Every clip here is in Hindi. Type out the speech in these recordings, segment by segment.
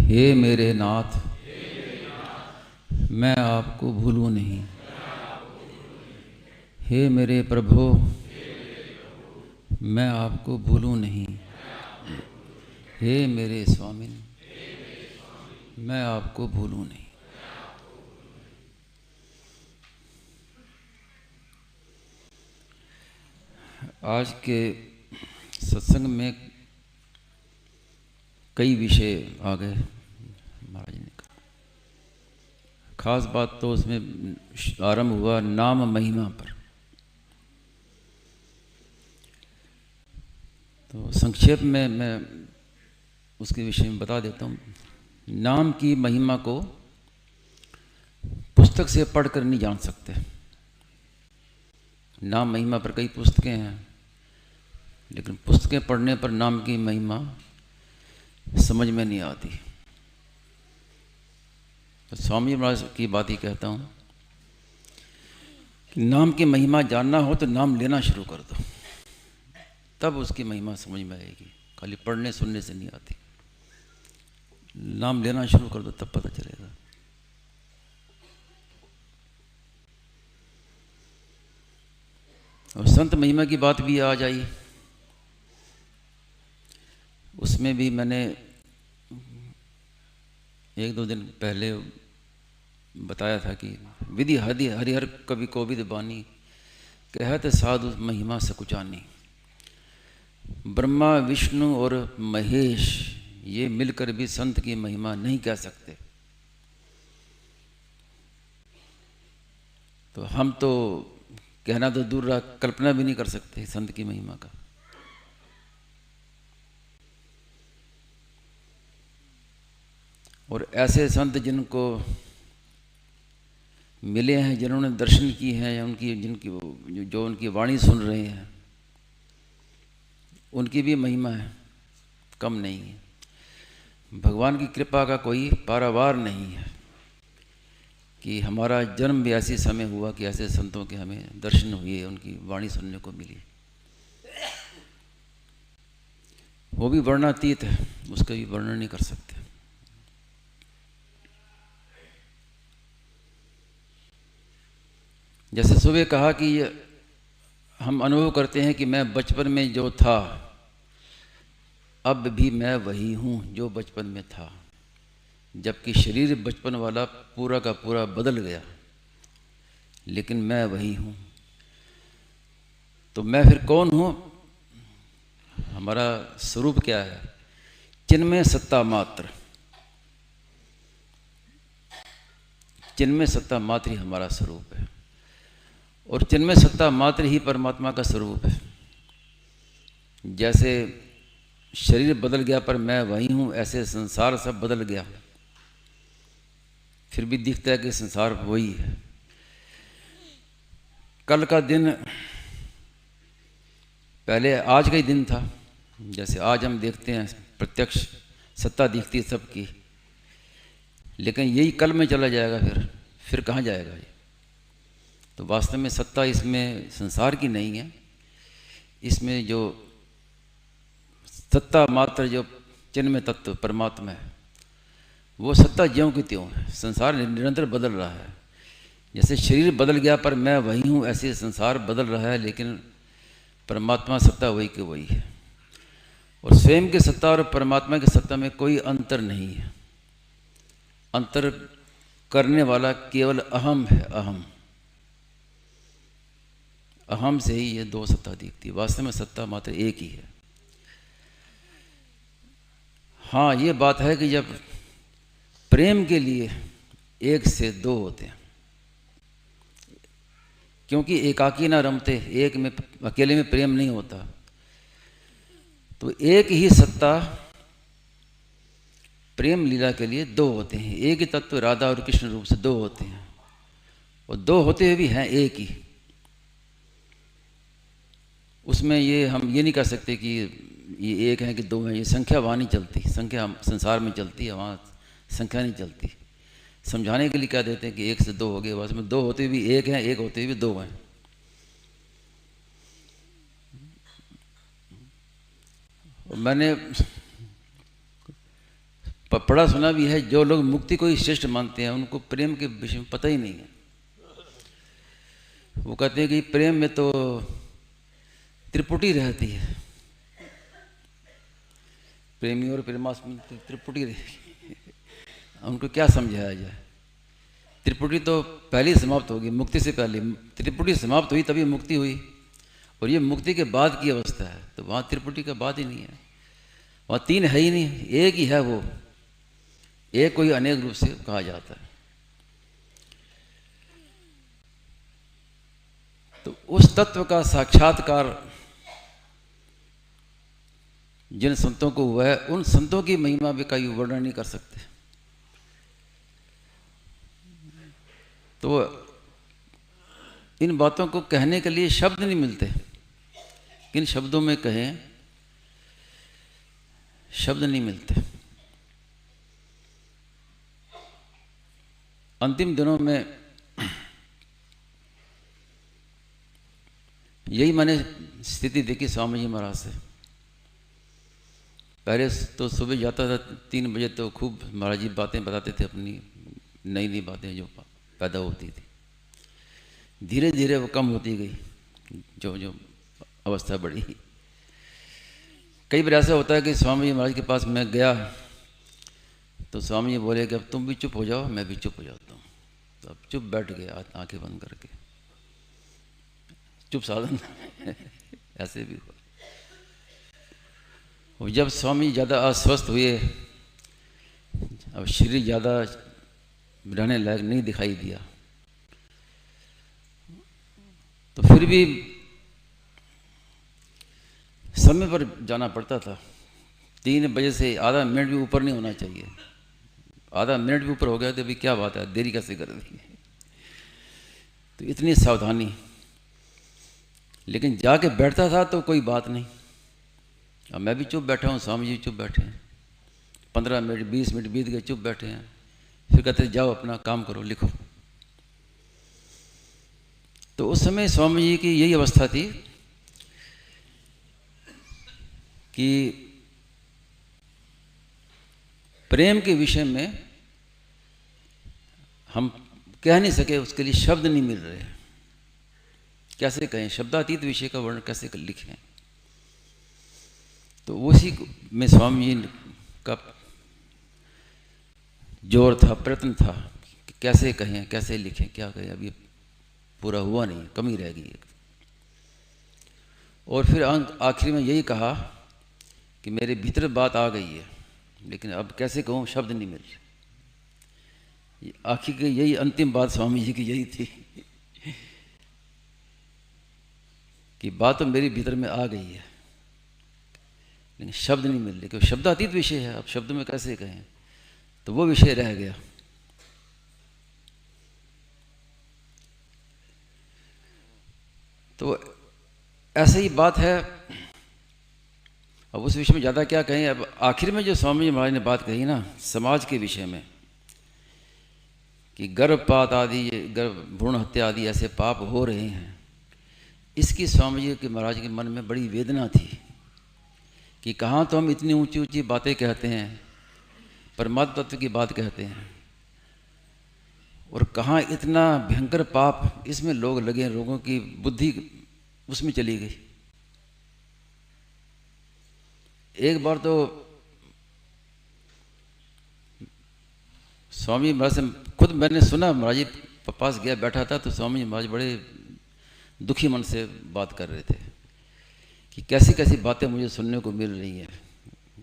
हे मेरे नाथ, मैं आपको भूलूं नहीं। हे मेरे प्रभु, मैं आपको भूलूं नहीं। हे मेरे स्वामी, मैं आपको भूलूं नहीं। आज के सत्संग में कई विषय आ गए महाराज ने कहा। खास बात तो उसमें आरंभ हुआ नाम महिमा पर। तो संक्षेप में मैं उसके विषय में बता देता हूँ। नाम की महिमा को पुस्तक से पढ़कर नहीं जान सकते। नाम महिमा पर कई पुस्तकें हैं, लेकिन पुस्तकें पढ़ने पर नाम की महिमा समझ में नहीं आती। तो स्वामी महाराज की बात ही कहता हूँ कि नाम की महिमा जानना हो तो नाम लेना शुरू कर दो, तब उसकी महिमा समझ में आएगी। खाली पढ़ने सुनने से नहीं आती। नाम लेना शुरू कर दो तब पता चलेगा। और संत महिमा की बात भी आ जाई। उसमें भी मैंने एक दो दिन पहले बताया था कि विधि हरिहर कवि कोविद बानी, कहत साधु महिमा सकुचानी। ब्रह्मा विष्णु और महेश ये मिलकर भी संत की महिमा नहीं कह सकते। तो हम तो कहना तो दूर रहा, कल्पना भी नहीं कर सकते संत की महिमा का। और ऐसे संत जिनको मिले हैं, जिन्होंने दर्शन की हैं, या उनकी जिनकी जो उनकी वाणी सुन रहे हैं, उनकी भी महिमा है, कम नहीं है। भगवान की कृपा का कोई पारावार नहीं है कि हमारा जन्म भी ऐसे समय हुआ कि ऐसे संतों के हमें दर्शन हुए, उनकी वाणी सुनने को मिली। वो भी वर्णातीत है, उसका भी वर्णन नहीं कर सकते। जैसे सुबह कहा कि हम अनुभव करते हैं कि मैं बचपन में जो था अब भी मैं वही हूँ जो बचपन में था, जबकि शरीर बचपन वाला पूरा का पूरा बदल गया, लेकिन मैं वही हूँ। तो मैं फिर कौन हूँ? हमारा स्वरूप क्या है? चिन्मय सत्ता मात्र। चिन्मय सत्ता मात्र ही हमारा स्वरूप है, और चिन्मय सत्ता मात्र ही परमात्मा का स्वरूप है। जैसे शरीर बदल गया पर मैं वही हूँ, ऐसे संसार सब बदल गया, फिर भी दिखता है कि संसार वही है। कल का दिन पहले आज का ही दिन था। जैसे आज हम देखते हैं प्रत्यक्ष सत्ता दिखती है सबकी, लेकिन यही कल में चला जाएगा, फिर कहाँ जाएगा ये? तो वास्तव में सत्ता इसमें संसार की नहीं है। इसमें जो सत्ता मात्र जो चिन्मय तत्व परमात्मा है, वो सत्ता ज्यों की त्यों है। संसार निरंतर बदल रहा है। जैसे शरीर बदल गया पर मैं वही हूँ, ऐसे संसार बदल रहा है, लेकिन परमात्मा सत्ता वही के वही है। और स्वयं की सत्ता और परमात्मा की सत्ता में कोई अंतर नहीं है। अंतर करने वाला केवल अहम है। अहम से ही ये दो सत्ता दिखती है। वास्तव में सत्ता मात्र एक ही है। हाँ, ये बात है कि जब प्रेम के लिए एक से दो होते हैं, क्योंकि एकाकी ना रमते, एक में अकेले में प्रेम नहीं होता। तो एक ही सत्ता प्रेम लीला के लिए दो होते हैं। एक ही तत्व राधा और कृष्ण रूप से दो होते हैं, और दो होते हुए भी हैं एक ही। उसमें ये हम ये नहीं कह सकते कि ये एक है कि दो हैं। ये संख्या वहाँ नहीं चलती, संख्या संसार में चलती है, वहाँ संख्या नहीं चलती। समझाने के लिए कह देते हैं कि एक से दो हो गए, बस में दो होते हुए भी एक हैं, एक होते हुए भी दो हैं। मैंने पढ़ा सुना भी है, जो लोग मुक्ति को ही श्रेष्ठ मानते हैं उनको प्रेम के विषय में पता ही नहीं है। वो कहते हैं कि प्रेम में तो त्रिपुटी रहती है, प्रेमी और प्रेमास्पद में त्रिपुटी रहती है। उनको क्या समझाया जाए? त्रिपुटी तो पहले ही समाप्त होगी, मुक्ति से पहले त्रिपुटी समाप्त हुई तभी मुक्ति हुई, और ये मुक्ति के बाद की अवस्था है, तो वहाँ त्रिपुटी का बात ही नहीं है, वहाँ तीन है ही नहीं, एक ही है। वो एक को ही अनेक रूप से कहा जाता है। तो उस तत्व का साक्षात्कार जिन संतों को हुआ है, उन संतों की महिमा भी कई वर्णन नहीं कर सकते। तो इन बातों को कहने के लिए शब्द नहीं मिलते, किन शब्दों में कहें, शब्द नहीं मिलते। अंतिम दिनों में यही मैंने स्थिति देखी स्वामी जी महाराज से। पहले तो सुबह जाता था 3 बजे, तो खूब महाराज जी बातें बताते थे, अपनी नई नई बातें जो पैदा होती थी। धीरे धीरे वो कम होती गई, जो जो अवस्था बढ़ी। कई बार ऐसा होता है कि स्वामी जी महाराज के पास मैं गया तो स्वामी जी बोले कि अब तुम भी चुप हो जाओ, मैं भी चुप हो जाता हूँ। तो अब चुप बैठ गया, आंखें बंद करके, चुप साधन ऐसे भी हुआ। और जब स्वामी ज़्यादा अस्वस्थ हुए, अब शरीर ज़्यादा रहने लायक नहीं दिखाई दिया, तो फिर भी समय पर जाना पड़ता था। 3 बजे से आधा मिनट भी ऊपर नहीं होना चाहिए। आधा मिनट भी ऊपर हो गया तो अभी क्या बात है, देरी कैसे कर दी। तो इतनी सावधानी, लेकिन जाके बैठता था तो कोई बात नहीं। अब मैं भी चुप बैठा हूँ, स्वामी जी चुप बैठे हैं, 15 मिनट 20 मिनट बीत गए, चुप बैठे हैं। फिर कहते जाओ अपना काम करो, लिखो। तो उस समय स्वामी जी की यही अवस्था थी कि प्रेम के विषय में हम कह नहीं सके, उसके लिए शब्द नहीं मिल रहे। कैसे कहें, शब्दातीत विषय का वर्णन कैसे लिखें? तो उसी में स्वामी जी का जोर था, प्रयत्न था कि कैसे कहें, कैसे लिखें, क्या कहें। अभी पूरा हुआ नहीं, कमी रह गई। और फिर आखिर में यही कहा कि मेरे भीतर बात आ गई है, लेकिन अब कैसे कहूँ, शब्द नहीं मिल रहे। आखिर की यही अंतिम बात स्वामी जी की यही थी कि बात तो मेरे भीतर में आ गई है, लेकिन शब्द नहीं मिल रहे, क्योंकि शब्दातीत विषय है। अब शब्द में कैसे कहें, तो वो विषय रह गया। तो ऐसा ही बात है। अब उस विषय में ज़्यादा क्या कहें। अब आखिर में जो स्वामी जी महाराज ने बात कही ना, समाज के विषय में, कि गर्भपात आदि, भ्रूण हत्या आदि ऐसे पाप हो रहे हैं, इसकी स्वामी जी के महाराज के मन में बड़ी वेदना थी कि कहाँ तो हम इतनी ऊंची ऊंची बातें कहते हैं, परमात्मा तत्व की बात कहते हैं, और कहाँ इतना भयंकर पाप इसमें लोग लगे, लोगों की बुद्धि उसमें चली गई। एक बार तो स्वामी महाराज से खुद मैंने सुना, महाराज जी पास गया, बैठा था, तो स्वामी जी महाराज बड़े दुखी मन से बात कर रहे थे कि कैसी कैसी बातें मुझे सुनने को मिल रही हैं,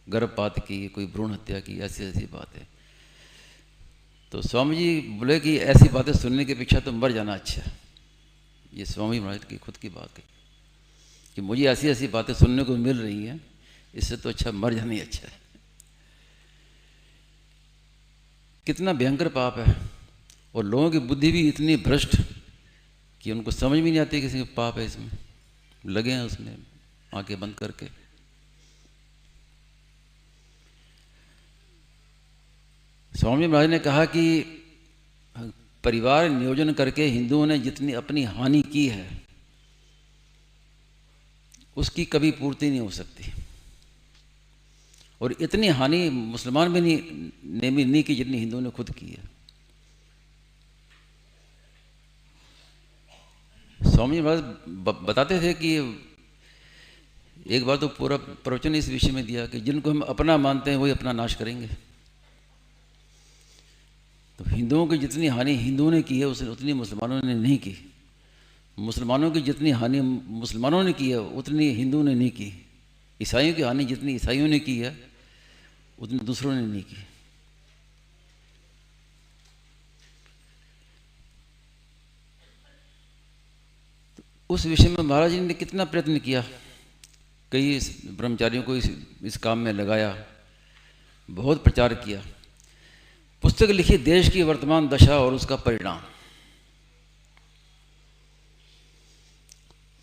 गर्भपात की, कोई भ्रूण हत्या की, ऐसी ऐसी बातें। तो स्वामी जी बोले कि ऐसी बातें सुनने की अपेक्षा तो मर जाना अच्छा है। ये स्वामी महाराज की खुद की बात है कि मुझे ऐसी ऐसी बातें सुनने को मिल रही हैं, इससे तो अच्छा मर जाना ही अच्छा है। कितना भयंकर पाप है, और लोगों की बुद्धि भी इतनी भ्रष्ट कि उनको समझ भी नहीं आती किसी का पाप है, इसमें लगे हैं उसमें आंखें बंद करके। स्वामी महाराज ने कहा कि परिवार नियोजन करके हिंदुओं ने जितनी अपनी हानि की है, उसकी कभी पूर्ति नहीं हो सकती। और इतनी हानि मुसलमान भी नहीं की जितनी हिंदुओं ने खुद की है। स्वामी जी महाराज बताते थे कि एक बार तो पूरा प्रवचन इस विषय में दिया कि जिनको हम अपना मानते हैं वही अपना नाश करेंगे। तो हिंदुओं की जितनी हानि हिंदुओं ने की है उतनी मुसलमानों ने नहीं की। मुसलमानों की जितनी हानि मुसलमानों ने की है उतनी हिंदुओं ने नहीं की। ईसाइयों की हानि जितनी ईसाइयों ने की है उतनी दूसरों ने नहीं की। तो उस विषय में महाराज जी ने कितना प्रयत्न किया, कई ब्रह्मचारियों को इस काम में लगाया, बहुत प्रचार किया, पुस्तक लिखी देश की वर्तमान दशा और उसका परिणाम।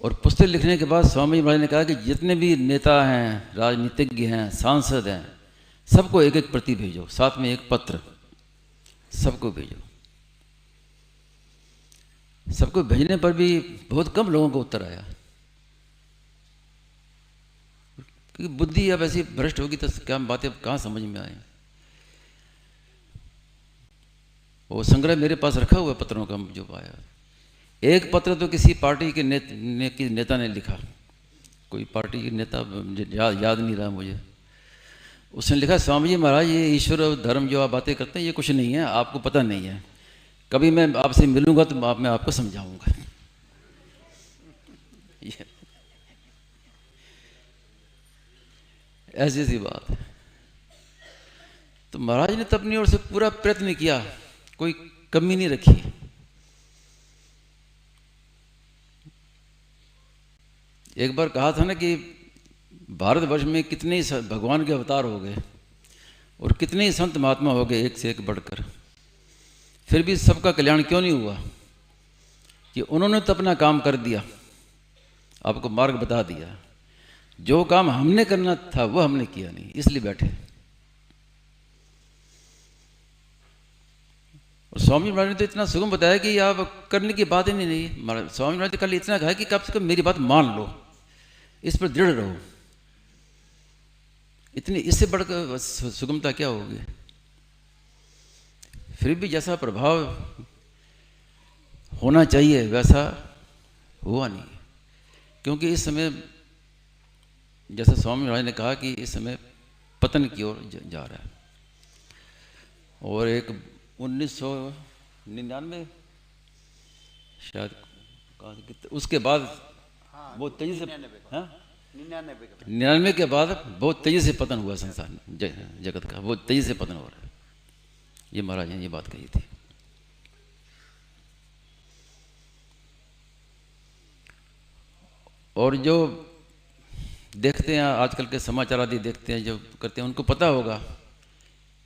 और पुस्तक लिखने के बाद स्वामी महाराज ने कहा कि जितने भी नेता हैं, राजनीतिज्ञ हैं, सांसद हैं, सबको एक एक प्रति भेजो, साथ में एक पत्र सबको भेजो। सबको भेजने पर भी बहुत कम लोगों को उत्तर आया, क्योंकि बुद्धि अब ऐसी भ्रष्ट होगी तो क्या बातें कहाँ समझ में आए। वो संग्रह मेरे पास रखा हुआ पत्रों का जो पाया। एक पत्र तो किसी पार्टी के नेता ने लिखा, कोई पार्टी के नेता याद नहीं रहा मुझे। उसने लिखा, स्वामी जी महाराज ये ईश्वर और धर्म जो आप बातें करते हैं ये कुछ नहीं है, आपको पता नहीं है, कभी मैं आपसे मिलूंगा तो मैं आपको समझाऊंगा। ऐसी सी बात है। तो महाराज ने तो अपनी ओर से पूरा प्रयत्न किया, कोई कमी नहीं रखी। एक बार कहा था ना कि भारतवर्ष में कितने भगवान के अवतार हो गए और कितने ही संत महात्मा हो गए एक से एक बढ़कर, फिर भी सबका कल्याण क्यों नहीं हुआ? कि उन्होंने तो अपना काम कर दिया, आपको मार्ग बता दिया, जो काम हमने करना था वो हमने किया नहीं, इसलिए बैठे। और स्वामी महाराज ने तो इतना सुगम बताया कि आप करने की बात ही नहीं। स्वामी महाराज ने कल इतना कहा कि कम से कम मेरी बात मान लो, इस पर दृढ़ रहो। इतनी इससे बढ़कर सुगमता क्या होगी? फिर भी जैसा प्रभाव होना चाहिए वैसा हुआ नहीं, क्योंकि इस समय जैसा स्वामी महाराज ने कहा कि इस समय पतन की ओर जा रहा है। और एक 1999 शायद उसके बाद बहुत तेजी से 99 के बाद बहुत तेजी से पतन हुआ संसार जगत का, बहुत तेजी से पतन हो रहा है। ये महाराज ने ये बात कही थी। और जो देखते हैं आजकल के समाचार आदि देखते हैं, जो करते हैं, उनको पता होगा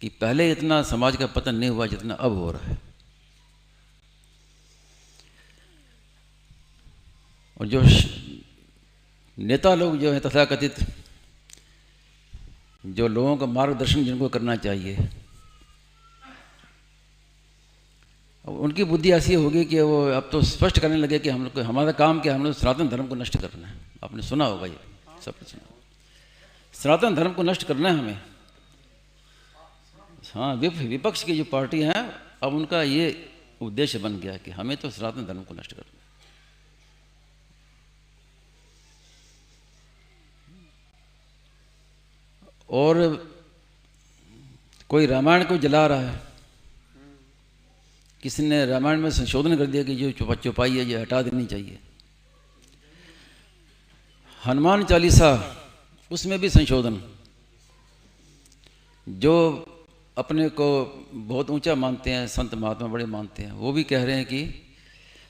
कि पहले इतना समाज का पतन नहीं हुआ जितना अब हो रहा है। और जो नेता लोग जो हैं तथाकथित, जो लोगों का मार्गदर्शन जिनको करना चाहिए, अब उनकी बुद्धि ऐसी होगी कि वो अब तो स्पष्ट करने लगे कि हम लोग हमारा काम क्या, हम लोग सनातन धर्म को नष्ट करना है। आपने सुना होगा, ये सबने सुना, सनातन धर्म को नष्ट करना है हमें। हाँ, विपक्ष की जो पार्टी हैं अब उनका ये उद्देश्य बन गया कि हमें तो सनातन धर्म को नष्ट करना है। और कोई रामायण को जला रहा है, किसी ने रामायण में संशोधन कर दिया कि जो चौपाई है ये हटा देनी चाहिए। हनुमान चालीसा, उसमें भी संशोधन। जो अपने को बहुत ऊंचा मानते हैं, संत महात्मा बड़े मानते हैं, वो भी कह रहे हैं कि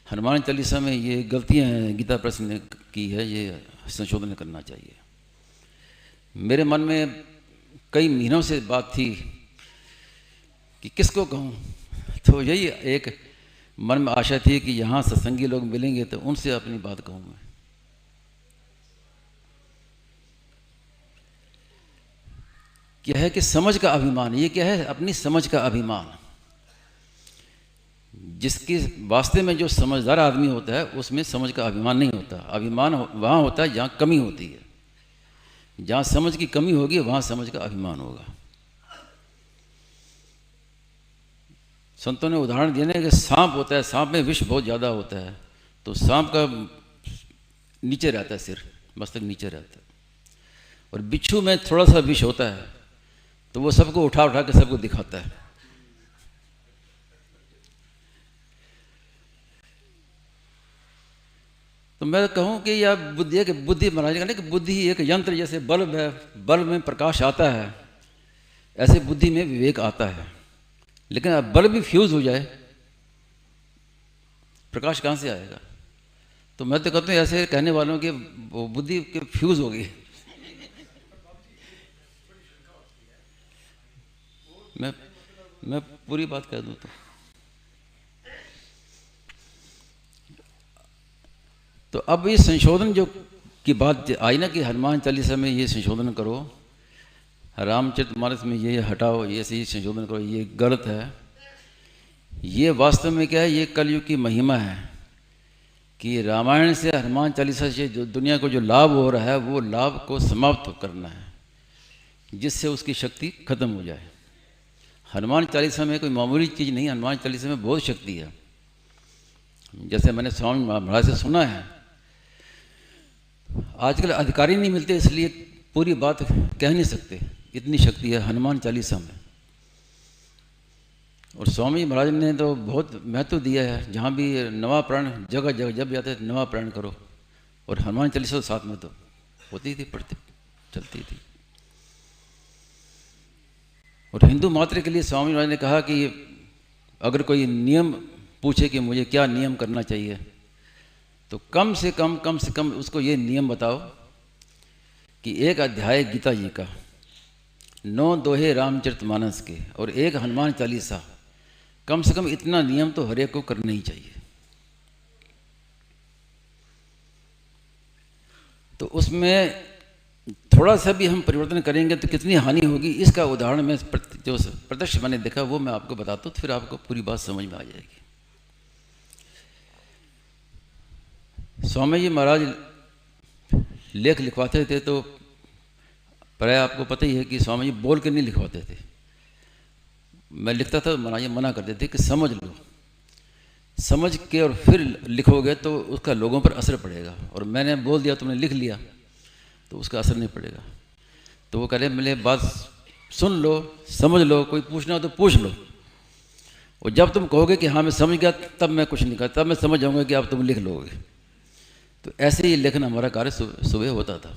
हनुमान चालीसा में ये गलतियां हैं, गीता प्रेस ने की है, ये संशोधन करना चाहिए। मेरे मन में कई महीनों से बात थी कि किसको कहूँ, तो यही एक मन में आशा थी कि यहाँ सत्संगी लोग मिलेंगे तो उनसे अपनी बात कहूँ मैं। क्या है कि समझ का अभिमान, ये क्या है? अपनी समझ का अभिमान। जिसकी वास्ते में जो समझदार आदमी होता है उसमें समझ का अभिमान नहीं होता। अभिमान वहाँ होता है जहाँ कमी होती है। जहाँ समझ की कमी होगी वहाँ समझ का अभिमान होगा। संतों ने उदाहरण दिया ना कि सांप होता है, सांप में विष बहुत ज़्यादा होता है, तो सांप का नीचे रहता है, सिर मस्तक नीचे रहता है, और बिच्छू में थोड़ा सा विष होता है तो वो सबको उठा उठा के सबको दिखाता है। तो मैं कहूँ कि यह बुद्धि है कि बुद्धि महाराज कहने कि बुद्धि एक यंत्र, जैसे बल्ब है, बल्ब में प्रकाश आता है, ऐसे बुद्धि में विवेक आता है। लेकिन अब बल्ब भी फ्यूज हो जाए, प्रकाश कहाँ से आएगा? तो मैं तो कहता हूँ ऐसे कहने वालों की बुद्धि फ्यूज हो गई। मैं पूरी बात कह दूँ तो अब ये संशोधन जो की बात आई ना कि हनुमान चालीसा में ये संशोधन करो, रामचरितमानस में ये हटाओ, ये सही संशोधन करो, ये गलत है। ये वास्तव में क्या है? ये कलयुग की महिमा है कि रामायण से, हनुमान चालीसा से जो दुनिया को जो लाभ हो रहा है वो लाभ को समाप्त करना है, जिससे उसकी शक्ति खत्म हो जाए। हनुमान चालीसा में कोई मामूली चीज़ नहीं, हनुमान चालीसा में बहुत शक्ति है। जैसे मैंने स्वामी महाराज से सुना है, आजकल अधिकारी नहीं मिलते इसलिए पूरी बात कह नहीं सकते, इतनी शक्ति है हनुमान चालीसा में। और स्वामी महाराज ने तो बहुत महत्व दिया है, जहाँ भी नवा प्राण, जगह जगह जब भी आते हैं नवा प्राण करो, और हनुमान चालीसा साथ में तो होती थी, पढ़ती चलती थी। और हिंदू मात्र के लिए स्वामी महाराज ने कहा कि अगर कोई नियम पूछे कि मुझे क्या नियम करना चाहिए, तो कम से कम उसको ये नियम बताओ कि एक अध्याय गीता जी का, 9 दोहे रामचरितमानस के, और एक हनुमान चालीसा, कम से कम इतना नियम तो हर एक को करना ही चाहिए। तो उसमें थोड़ा सा भी हम परिवर्तन करेंगे तो कितनी हानि होगी, इसका उदाहरण मैं जो प्रत्यक्ष मैंने देखा वो मैं आपको बताता हूँ, तो फिर आपको पूरी बात समझ में आ जाएगी। स्वामी जी महाराज लेख लिखवाते थे तो प्राय आपको पता ही है कि स्वामी जी बोल के नहीं लिखवाते थे। मैं लिखता था, महाराज मना करते थे कि समझ लो, समझ के और फिर लिखोगे तो उसका लोगों पर असर पड़ेगा, और मैंने बोल दिया, तुमने लिख लिया तो उसका असर नहीं पड़ेगा। तो वो कह रहे मेरे बात सुन लो, समझ लो, कोई पूछना हो तो पूछ लो, और जब तुम कहोगे कि हाँ मैं समझ गया, तब मैं कुछ नहीं करता, तब मैं समझ जाऊँगा कि अब तुम लिख लोगे। तो ऐसे ही लेखन हमारा कार्य सुबह होता था,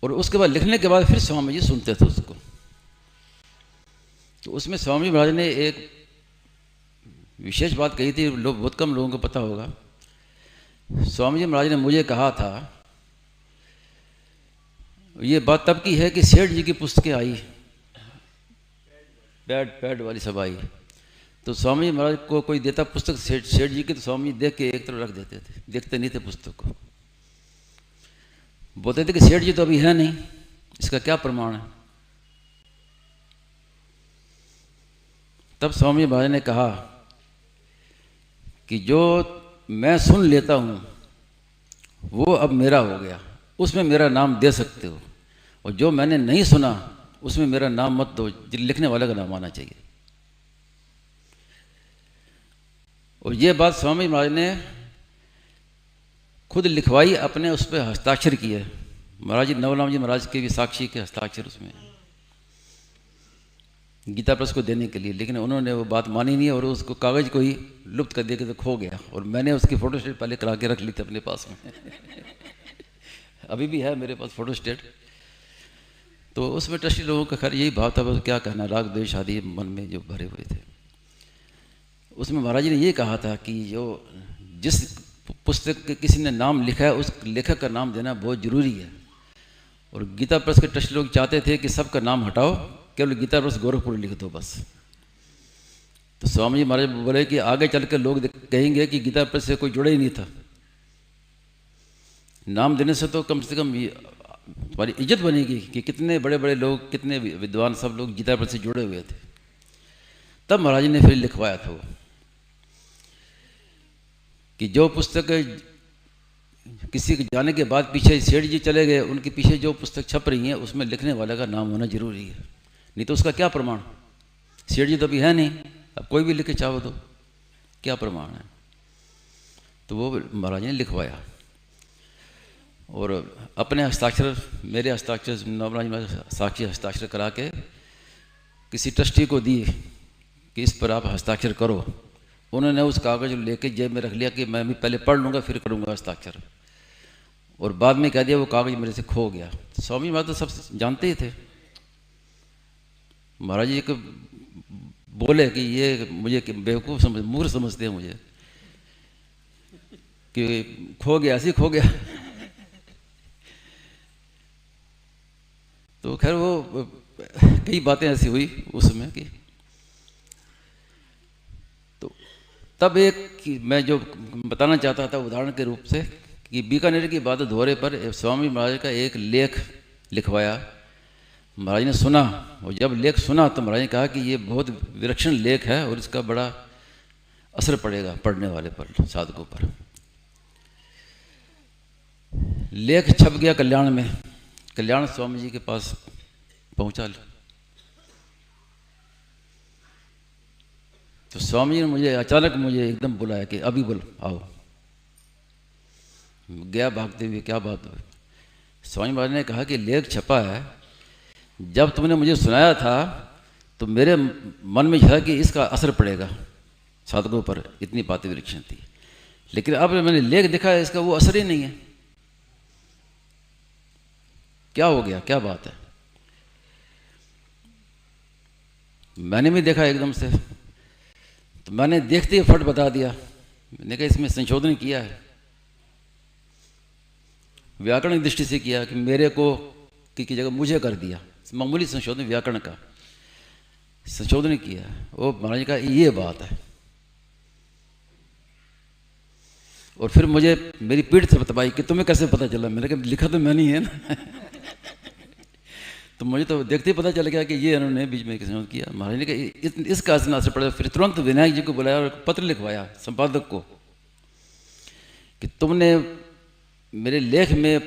और उसके बाद लिखने के बाद फिर स्वामी जी सुनते थे उसको। तो उसमें स्वामी महाराज ने एक विशेष बात कही थी, लोग बहुत कम लोगों को पता होगा। स्वामी जी महाराज ने मुझे कहा था, ये बात तब की है कि सेठ जी की पुस्तकें आई, पैड वाली सब आई, तो स्वामी जी महाराज को कोई देता पुस्तक सेठ जी की, तो स्वामी जी देख के एक तरफ रख देते थे, देखते नहीं थे पुस्तक को। बोलते थे कि सेठ जी तो अभी है नहीं, इसका क्या प्रमाण है? तब स्वामी महाराज ने कहा कि जो मैं सुन लेता हूँ वो अब मेरा हो गया, उसमें मेरा नाम दे सकते हो, और जो मैंने नहीं सुना उसमें मेरा नाम मत दो, लिखने वाले का नाम आना चाहिए। और ये बात स्वामी महाराज ने खुद लिखवाई, अपने उस पर हस्ताक्षर किए। महाराज जी, नवलाम जी महाराज के भी साक्षी के हस्ताक्षर उसमें गीता प्रेस को देने के लिए, लेकिन उन्होंने वो बात मानी नहीं, और उसको कागज़ को ही लुप्त कर दिया कि तो खो गया। और मैंने उसकी फ़ोटोस्टेट पहले करा के रख ली थी अपने पास में अभी भी है मेरे पास फ़ोटोस्टेट। तो उसमें ट्रस्टी लोगों का खैर यही भाव था, बस क्या कहना, राग द्वेष आदि मन में जो भरे हुए थे। उसमें महाराज जी ने ये कहा था कि जो जिस पुस्तक के किसी ने नाम लिखा है उस लेखक का नाम देना बहुत ज़रूरी है। और गीता प्रेस के ट्रस्ट लोग चाहते थे कि सबका नाम हटाओ, केवल गीता प्रेस गोरखपुर लिख दो बस। तो स्वामी जी महाराज बोले कि आगे चल के लोग कहेंगे कि गीता प्रेस से कोई जुड़ा ही नहीं था, नाम देने से तो कम तुम्हारी इज्जत बनेगी कि कितने बड़े बड़े लोग, कितने विद्वान सब लोग गीता प्रेस से जुड़े हुए थे। तब महाराज ने फिर लिखवाया था वो कि जो पुस्तक किसी के जाने के बाद पीछे सेठ जी चले गए, उनके पीछे जो पुस्तक छप रही है उसमें लिखने वाले का नाम होना जरूरी है, नहीं तो उसका क्या प्रमाण। सेठ जी तो अभी है नहीं, अब कोई भी लिखे चाहो तो क्या प्रमाण है। तो वो महाराज ने लिखवाया और अपने हस्ताक्षर, मेरे हस्ताक्षर, नवराज में साक्षी हस्ताक्षर करा के किसी ट्रस्टी को दी कि इस पर आप हस्ताक्षर करो। उन्होंने उस कागज़ लेके जेब में रख लिया कि मैं भी पहले पढ़ लूँगा फिर करूँगा हस्ताक्षर, और बाद में कह दिया वो कागज़ मेरे से खो गया। स्वामी महाराज तो सब जानते ही थे। महाराज जी को बोले कि ये मुझे बेवकूफ़ समझ, मूर्ख समझते हैं मुझे कि खो गया, ऐसे ही खो गया। तो खैर वो कई बातें ऐसी हुई उसमें कि, तो तब एक मैं जो बताना चाहता था उदाहरण के रूप से कि बीकानेर की बात दोहरे पर स्वामी महाराज का एक लेख लिखवाया। महाराज ने सुना, और जब लेख सुना तो महाराज ने कहा कि ये बहुत विलक्षण लेख है और इसका बड़ा असर पड़ेगा पढ़ने वाले पर, साधकों पर। लेख छप गया कल्याण में, कल्याण स्वामी जी के पास पहुंचा। तो स्वामी जी ने मुझे अचानक मुझे एकदम बुलाया कि अभी बोल आओ। गया भागते हुए, क्या बात है। स्वामी महाराज ने कहा कि लेख छपा है, जब तुमने मुझे सुनाया था तो मेरे मन में था कि इसका असर पड़ेगा साधकों पर, इतनी बातें विलक्षण थी। लेकिन अब मैंने लेख देखा इसका वो असर ही नहीं है। क्या हो गया, क्या बात है। मैंने भी देखा एकदम से, तो मैंने देखते ही फट बता दिया। मैंने कहा इसमें संशोधन किया है, व्याकरण की दृष्टि से किया कि मेरे को की जगह मुझे कर दिया, मामूली संशोधन, व्याकरण का संशोधन किया। वो महाराज का ये बात है। और फिर मुझे मेरी पीठ से बताई कि तुम्हें कैसे पता चला। मैंने कहा लिखा तो मैंने ही है ना। तो मुझे तो देखते ही पता चल गया कि ये इन्होंने बीच में संशोधन किया। महाराज ने कहा इसका असर पड़ा। फिर तुरंत विनायक जी को बुलाया और पत्र लिखवाया संपादक को कि तुमने मेरे लेख में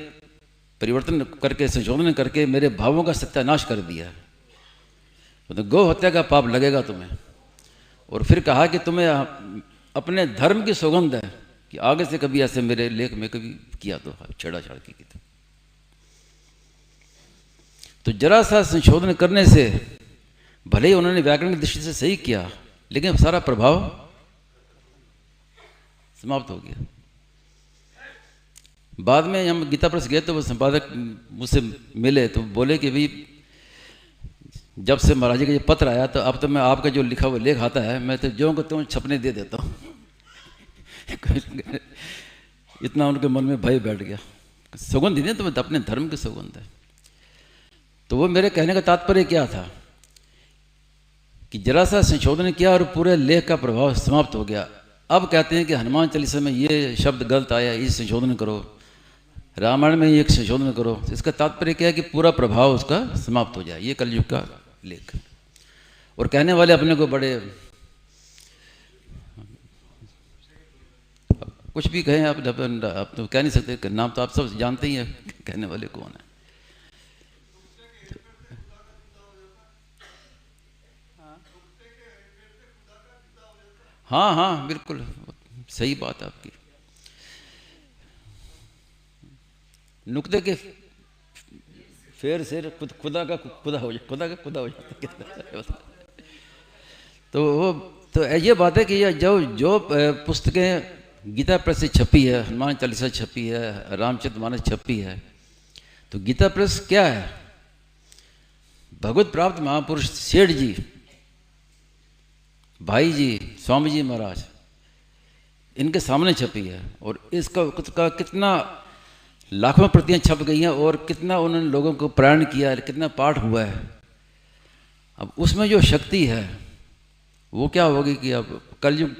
परिवर्तन करके, संशोधन करके मेरे भावों का सत्यानाश कर दिया, तो गौ हत्या का पाप लगेगा तुम्हें। और फिर कहा कि तुम्हें अपने धर्म की सौगंध है कि आगे से कभी ऐसे मेरे लेख में कभी किया तो छेड़ाछाड़ की तो जरा सा संशोधन करने से, भले ही उन्होंने व्याकरण की दृष्टि से सही किया, लेकिन सारा प्रभाव समाप्त हो गया। बाद में हम गीता प्रेस गए तो वो संपादक मुझसे मिले तो बोले कि भाई जब से महाराज जी का ये पत्र आया तो अब तो मैं आपका जो लिखा हुआ लेख आता है मैं तो जो को त्यों छपने दे देता हूँ। इतना उनके मन में भय बैठ गया। सौगंध ही नहीं, तो अपने धर्म की सौगंध है। तो वो मेरे कहने का तात्पर्य क्या था कि जरा सा संशोधन किया और पूरे लेख का प्रभाव समाप्त हो गया। अब कहते हैं कि हनुमान चालीसा में ये शब्द गलत आया, ये संशोधन करो, रामायण में ये संशोधन करो। तो इसका तात्पर्य क्या है कि पूरा प्रभाव उसका समाप्त हो जाए। ये कलयुग का लेख। और कहने वाले अपने को बड़े, कुछ भी कहें आप तो कह नहीं सकते, नाम तो आप सब जानते ही हैं कहने वाले कौन है। हाँ हाँ बिल्कुल सही बात है आपकी। नुक्ते के फेर से खुदा का खुदा हो जाता, खुदा का खुदा हो जाता। तो ये बात है कि ये जो पुस्तकें गीता प्रेस से छपी है, हनुमान चालीसा छपी है, रामचरितमानस छपी है, तो गीता प्रेस क्या है? भगवत प्राप्त महापुरुष सेठ जी, भाई जी, स्वामी जी महाराज, इनके सामने छपी है। और इसका कितना लाखों प्रतियां छप गई हैं और कितना उन्होंने लोगों को प्रेरण किया है, कितना पाठ हुआ है। अब उसमें जो शक्ति है वो क्या होगी कि अब कलयुग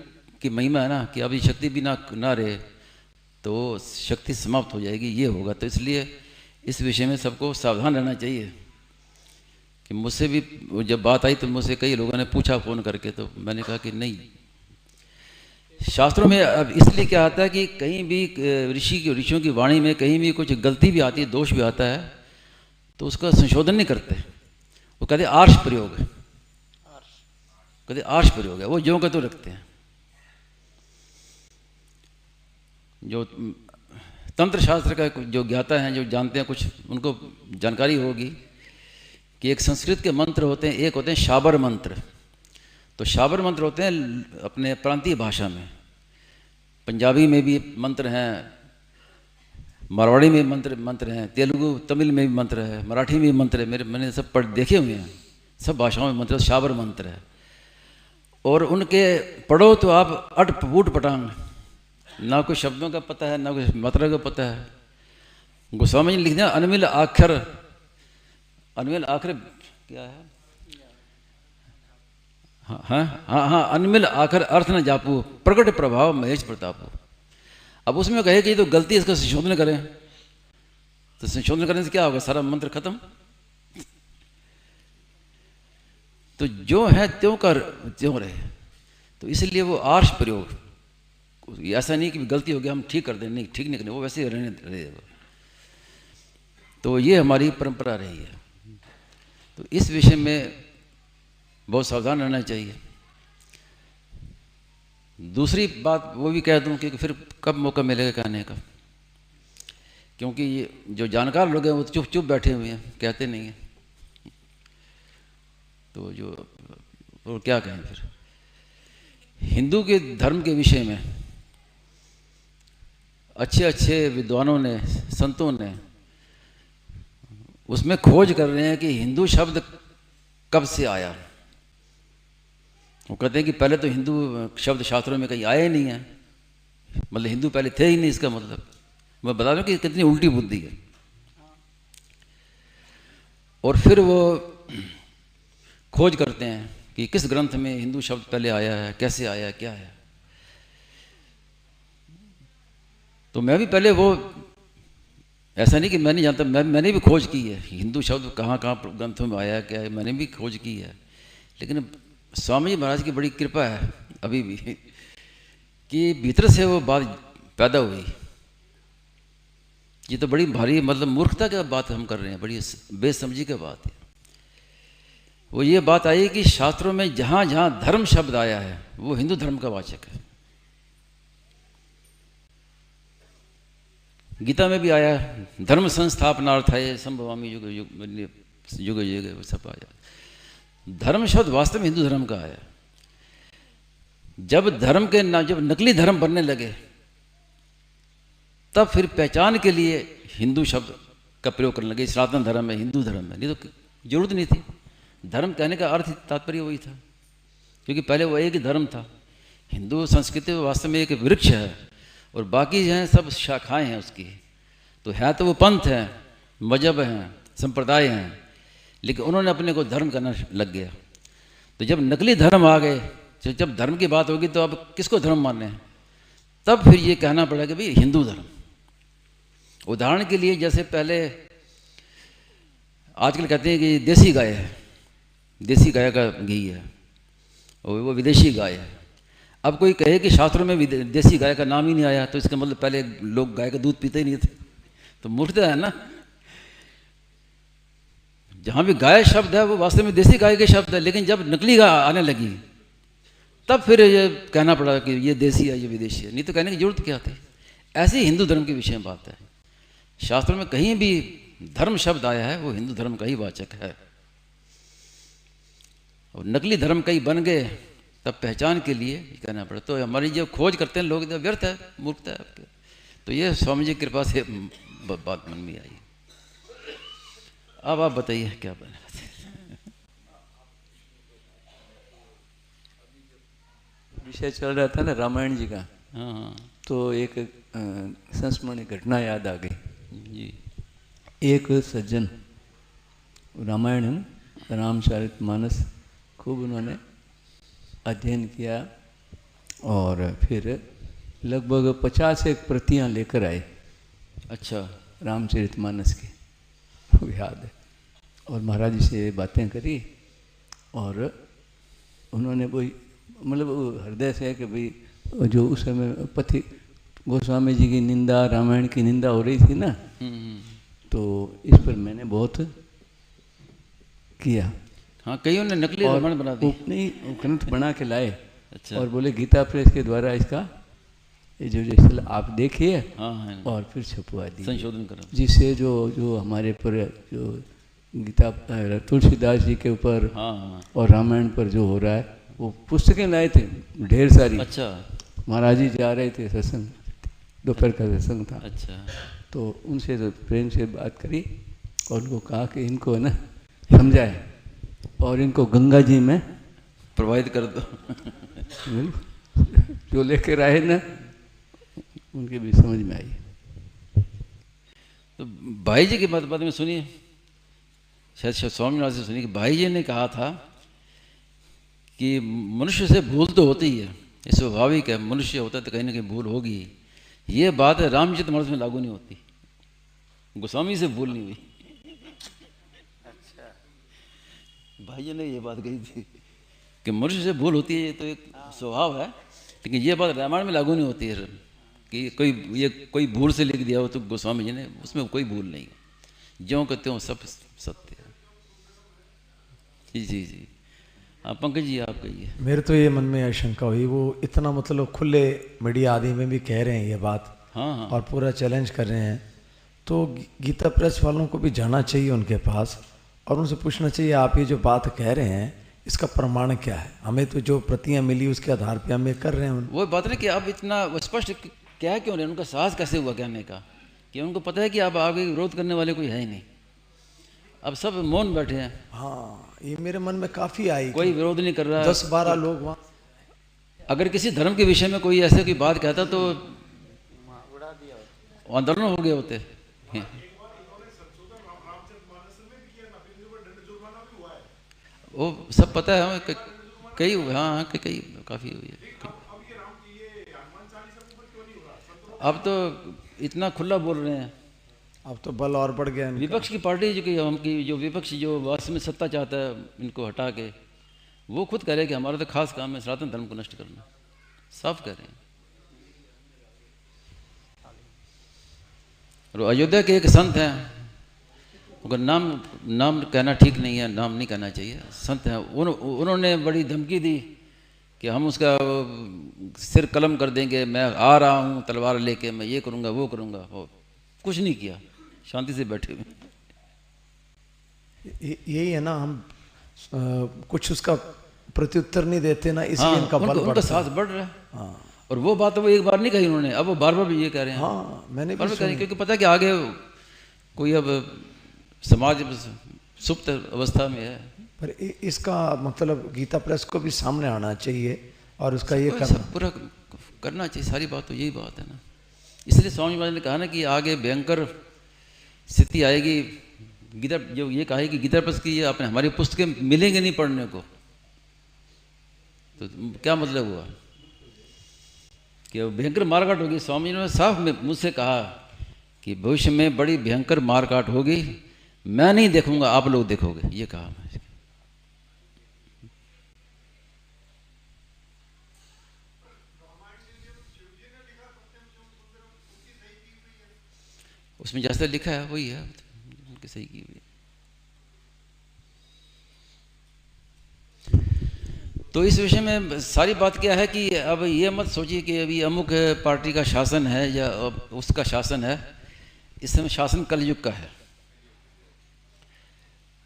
की महिमा है ना कि अब ये शक्ति भी ना रहे तो शक्ति समाप्त हो जाएगी, ये होगा। तो इसलिए इस विषय में सबको सावधान रहना चाहिए। कि मुझसे भी जब बात आई तो मुझसे कई लोगों ने पूछा फ़ोन करके, तो मैंने कहा कि नहीं, शास्त्रों में अब इसलिए क्या आता है कि कहीं भी ऋषियों की वाणी में कहीं भी कुछ गलती भी आती है, दोष भी आता है, तो उसका संशोधन नहीं करते। वो कहते आर्ष प्रयोग है, कहते आर्ष प्रयोग है, वो ज्यों का तो रखते हैं। जो तंत्र शास्त्र का जो ज्ञाता हैं, जो जानते हैं, कुछ उनको जानकारी होगी कि एक संस्कृत के मंत्र होते हैं, एक होते हैं शाबर मंत्र। तो शाबर मंत्र होते हैं अपने प्रांतीय भाषा में, पंजाबी में भी मंत्र हैं, मारवाड़ी में मंत्र हैं, तेलुगु तमिल में भी मंत्र है, मराठी में भी मंत्र है। मैंने सब देखे हुए हैं, सब भाषाओं में मंत्र, शाबर मंत्र है। और उनके पढ़ो तो आप अट बूट पटांग, ना कोई शब्दों का पता है, ना कोई मात्रा का पता है। गोस्वामी जी लिख दिया अनमिल आखर, अनमिल आखर क्या है, हाँ हाँ हाँ हाँ, अनमिल आखर अर्थ न जापू, प्रकट प्रभाव महेश प्रतापू। अब उसमें कहे कि तो गलती, इसका संशोधन करें, तो संशोधन करने से क्या होगा, सारा मंत्र खत्म। तो जो है त्यों कर त्यों रहे। तो इसलिए वो आर्ष प्रयोग, ऐसा नहीं कि गलती हो गया हम ठीक कर दें, नहीं, ठीक नहीं करने, वो वैसे रहने रहेगा। तो ये हमारी परंपरा रही है। तो इस विषय में बहुत सावधान रहना चाहिए। दूसरी बात वो भी कह दूं कि फिर कब मौका मिलेगा कहने का, क्योंकि ये जो जानकार लोग हैं वो चुप चुप बैठे हुए हैं, कहते नहीं हैं। तो जो और क्या कहें फिर। हिंदू के धर्म के विषय में अच्छे अच्छे विद्वानों ने, संतों ने उसमें खोज कर रहे हैं कि हिंदू शब्द कब से आया। वो कहते हैं कि पहले तो हिंदू शब्द शास्त्रों में कहीं आया ही नहीं है, मतलब हिंदू पहले थे ही नहीं। इसका मतलब मैं बता दूं कि कितनी उल्टी बुद्धि है। और फिर वो खोज करते हैं कि किस ग्रंथ में हिंदू शब्द पहले आया है, कैसे आया है, क्या है। तो मैं भी पहले वो, ऐसा नहीं कि मैं नहीं जानता, मैंने भी खोज की है हिंदू शब्द कहाँ कहाँ ग्रंथों में आया है, क्या है, मैंने भी खोज की है। लेकिन स्वामी जी महाराज की बड़ी कृपा है अभी भी कि भीतर से वो बात पैदा हुई। ये तो बड़ी भारी मतलब मूर्खता की बात हम कर रहे हैं, बड़ी बेसमझी की बात है। वो ये बात आई कि शास्त्रों में जहाँ जहाँ धर्म शब्द आया है वो हिंदू धर्म का वाचक है। गीता में भी आया है, धर्म संस्थापनार्थाय संभवामि युग युग युग युग, सब आया। धर्म शब्द वास्तव में हिंदू धर्म का आया। जब धर्म के ना, जब नकली धर्म बनने लगे तब फिर पहचान के लिए हिंदू शब्द का प्रयोग करने लगे। सनातन धर्म है, हिंदू धर्म है, नहीं तो जरूरत नहीं थी। धर्म कहने का अर्थ तात्पर्य वही था, क्योंकि पहले वो एक ही धर्म था। हिंदू संस्कृति वास्तव में एक वृक्ष है और बाकी जो हैं सब शाखाएं हैं उसकी। तो है तो वो पंथ है, मजहब हैं, संप्रदाय हैं, लेकिन उन्होंने अपने को धर्म करना लग गया। तो जब नकली धर्म आ गए, जब धर्म की बात होगी तो अब किसको धर्म मानने हैं, तब फिर ये कहना पड़ा कि भाई हिंदू धर्म। उदाहरण के लिए जैसे पहले आजकल कहते हैं कि देसी गाय है, देसी गाय का घी है, और वो विदेशी गाय है। अब कोई कहे कि शास्त्रों में देसी गाय का नाम ही नहीं आया, तो इसका मतलब पहले लोग गाय का दूध पीते ही नहीं थे। तो मूर्खता है ना। जहाँ भी गाय शब्द है वो वास्तव में देसी गाय के शब्द है, लेकिन जब नकली गाय आने लगी तब फिर ये कहना पड़ा कि ये देसी है, ये विदेशी है, नहीं तो कहने की जरूरत क्या थी। ऐसी हिंदू धर्म के विषय में बात है। शास्त्रों में कहीं भी धर्म शब्द आया है वो हिंदू धर्म का ही वाचक है। और नकली धर्म कई बन गए तब पहचान के लिए कहना पड़ा। तो हमारी जो खोज करते हैं लोग, व्यर्थ है, मूर्खता है आपके। तो ये स्वामी जी की कृपा से बात मन में आई। अब आप बताइए क्या बना। विषय चल रहा था ना रामायण जी का। हाँ हाँ। तो एक संस्मरणीय घटना याद आ गई जी। एक सज्जन, रामायण है ना, रामचरितमानस खूब उन्होंने अध्ययन किया और फिर लगभग 51 प्रतियां लेकर आए। अच्छा। रामचरितमानस की, वो याद है। और महाराज जी से बातें करी और उन्होंने वही मतलब हृदय से कि भाई जो उस समय पति गोस्वामी जी की निंदा, रामायण की निंदा हो रही थी ना, तो इस पर मैंने बहुत किया। हाँ, कईयों ने नकली रामायण बना दी। नहीं, ग्रंथ बना के लाए। अच्छा। और बोले गीता प्रेस के द्वारा इसका ये जो जैसे आप देखिए, हाँ, और फिर छपवा दी, संशोधन करा, जिससे जो हमारे पर जो गीता तुलसीदास जी के ऊपर, हाँ, और रामायण पर जो हो रहा है, वो पुस्तकें लाए थे ढेर सारी। अच्छा। महाराज जी जा रहे थे सत्संग, दोपहर का सत्संग था। अच्छा। तो उनसे तो प्रेम से बात करी और उनको कहा कि इनको ना समझाए और इनको गंगा जी में प्रवाहित कर दो। जो लेकर आए ना, उनके भी समझ में आई। तो भाई जी की बात में सुनिए, शायद स्वामीनाथ से सुनिए कि भाई जी ने कहा था कि मनुष्य से भूल तो होती ही है, ये स्वाभाविक है, मनुष्य होता है तो कहीं ना कहीं भूल होगी। ये बात है रामचरितमानस में लागू नहीं होती, गोस्वामी से भूल नहीं हुई। अच्छा, भाई जी ने ये बात कही थी कि मनुष्य से भूल होती है, ये तो एक स्वभाव है, लेकिन ये बात रामायण में लागू नहीं होती है कि कोई भूल से लिख दिया हो। तो गोस्वामी जी ने उसमें कोई भूल नहीं, ज्यों कहते हो सब सत्य है। जी जी जी। हाँ पंकज जी, आप कहिए। मेरे तो ये मन में आशंका हुई, वो इतना मतलब खुले मीडिया आदि में भी कह रहे हैं ये बात, हाँ, और पूरा चैलेंज कर रहे हैं, तो गीता प्रेस वालों को भी जाना चाहिए उनके पास और उनसे पूछना चाहिए, आप ये जो बात कह रहे हैं इसका प्रमाण क्या है? हमें तो जो प्रतियां मिली उसके आधार पे हम ये कर रहे हैं। वो बात नहीं कि आप इतना स्पष्ट क्या क्यों रहे, उनका साहस कैसे हुआ कहने का, कि उनको पता है कि आप आगे विरोध करने वाले कोई है ही नहीं, अब सब मौन बैठे हैं। हाँ, ये मेरे मन में काफ़ी आई, कोई विरोध नहीं कर रहा। 10-12 लोग वहाँ, अगर किसी धर्म के विषय में कोई ऐसे कोई बात कहता तो आंदोलन हो गए होते। वो सब पता है हमें, कई हुए। हाँ, कई काफ़ी हुई है। अब तो इतना खुला बोल रहे हैं, अब तो बल और बढ़ गया। विपक्ष की पार्टी जो विपक्ष जो वास्तव में सत्ता चाहता है, इनको हटा के वो खुद कह रहे हैं कि हमारा तो खास काम है सनातन धर्म को नष्ट करना, साफ कह रहे हैं। और अयोध्या के एक संत हैं, उनका नाम कहना ठीक नहीं है, नाम नहीं कहना चाहिए, संत हैं, उन्होंने बड़ी धमकी दी कि हम उसका सिर कलम कर देंगे, मैं आ रहा हूँ तलवार लेके, मैं ये करूँगा वो करूँगा। और कुछ नहीं किया, शांति से बैठे हुए। यही है ना, हम कुछ उसका प्रत्युत्तर नहीं देते ना, इसलिए इनका बल उनका साहस बढ़ रहा है। हाँ, और वो बात वो एक बार नहीं कही उन्होंने, अब वो बार बार भी ये कह रहे हैं। हाँ, मैंने बार भी बार कह रहे हैं, सुनी। क्योंकि पता है कि आगे कोई अब समाज सुप्त अवस्था में है। पर इसका मतलब गीता प्रेस को भी सामने आना चाहिए और उसका ये पूरा करना चाहिए, सारी बात तो यही बात है ना। इसलिए स्वामी महाराज ने कहा ना कि आगे भयंकर स्थिति आएगी। गीता जो ये कहा है कि गीता प्रेस की आपने हमारी पुस्तकें मिलेंगे नहीं पढ़ने को, तो क्या मतलब हुआ कि भयंकर मारकाट होगी। स्वामी जी ने साफ मुझसे कहा कि भविष्य में बड़ी भयंकर मारकाट होगी, मैं नहीं देखूंगा, आप लोग देखोगे, ये कहा मैं। उसमें जैसा लिखा है वही है, उनकी सही की हुई। तो इस विषय में सारी बात क्या है कि अब ये मत सोचिए कि अभी अमुक पार्टी का शासन है या उसका शासन है, इस समय शासन कलयुग का है।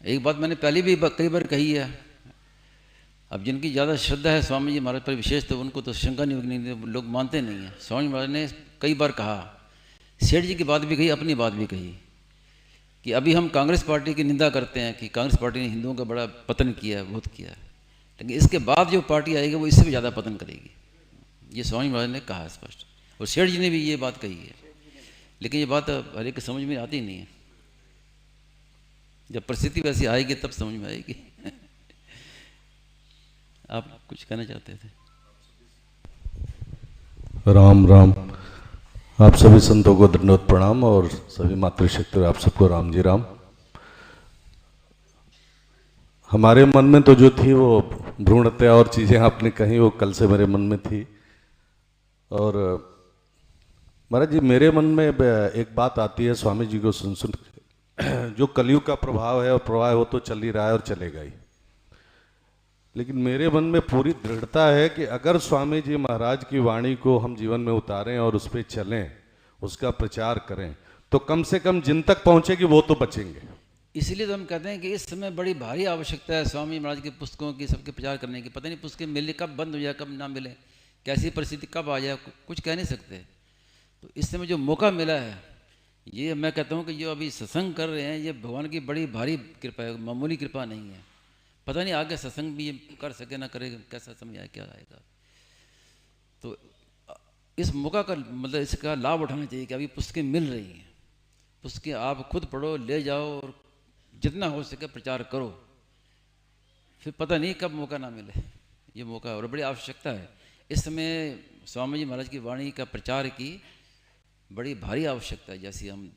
एक बात मैंने पहले भी कई बार कही है, अब जिनकी ज़्यादा श्रद्धा है स्वामी जी महाराज पर विशेष, तो उनको तो शंका नहीं होगी, लोग मानते नहीं हैं। स्वामी महाराज ने कई बार कहा, सेठ जी की बात भी कही, अपनी बात भी कही, कि अभी हम कांग्रेस पार्टी की निंदा करते हैं कि कांग्रेस पार्टी ने हिंदुओं का बड़ा पतन किया है, बहुत किया है, लेकिन इसके बाद जो पार्टी आएगी वो इससे भी ज़्यादा पतन करेगी, ये स्वामी महाराज ने कहा स्पष्ट। और सेठ जी ने भी ये बात कही है, लेकिन ये बात हर एक समझ में आती नहीं है। जब परिस्थिति वैसी आएगी तब समझ में आएगी। आप कुछ कहना चाहते थे? राम राम। आप सभी संतों को दंडवत प्रणाम और सभी मातृशक्ति आप सबको राम जी राम। हमारे मन में तो जो थी वो भ्रूण हत्या और चीज़ें आपने कही वो कल से मेरे मन में थी, और महाराज जी मेरे मन में एक बात आती है स्वामी जी को सुन सुन के, जो कलयुग का प्रभाव है और प्रवाह हो तो चल ही रहा है और चलेगा ही, लेकिन मेरे मन में पूरी दृढ़ता है कि अगर स्वामी जी महाराज की वाणी को हम जीवन में उतारें और उस पर चलें, उसका प्रचार करें, तो कम से कम जिन तक पहुंचेगी वो तो बचेंगे। इसलिए तो हम कहते हैं कि इस समय बड़ी भारी आवश्यकता है स्वामी महाराज की पुस्तकों की, सबके प्रचार करने की। पता नहीं पुस्तकें मिले कब बंद हो जाए, कब ना मिले, कैसी परिस्थिति कब आ जाए, कुछ कह नहीं सकते। तो इस समय जो मौका मिला है, ये मैं कहता हूँ कि जो अभी सत्संग कर रहे हैं, ये भगवान की बड़ी भारी कृपा है, मामूली कृपा नहीं है। पता नहीं आगे सत्संग भी ये कर सके ना करे, कैसा समय आए, क्या आएगा। तो इस मौका का मतलब इसका लाभ उठाना चाहिए कि अभी पुस्तकें मिल रही हैं, पुस्तकें आप खुद पढ़ो, ले जाओ और जितना हो सके प्रचार करो। फिर पता नहीं कब मौका ना मिले, ये मौका और बड़ी आवश्यकता है। इस समय स्वामी जी महाराज की वाणी का प्रचार की बड़ी भारी आवश्यकता है, जैसी हम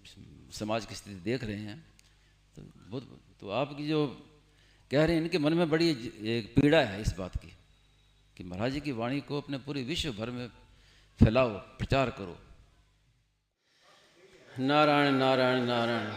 समाज की स्थिति देख रहे हैं। तो बहुत तो आपकी जो कह रहे हैं, इनके मन में बड़ी एक पीड़ा है इस बात की कि महाराज जी की वाणी को अपने पूरे विश्व भर में फैलाओ, प्रचार करो। नारायण नारायण नारायण।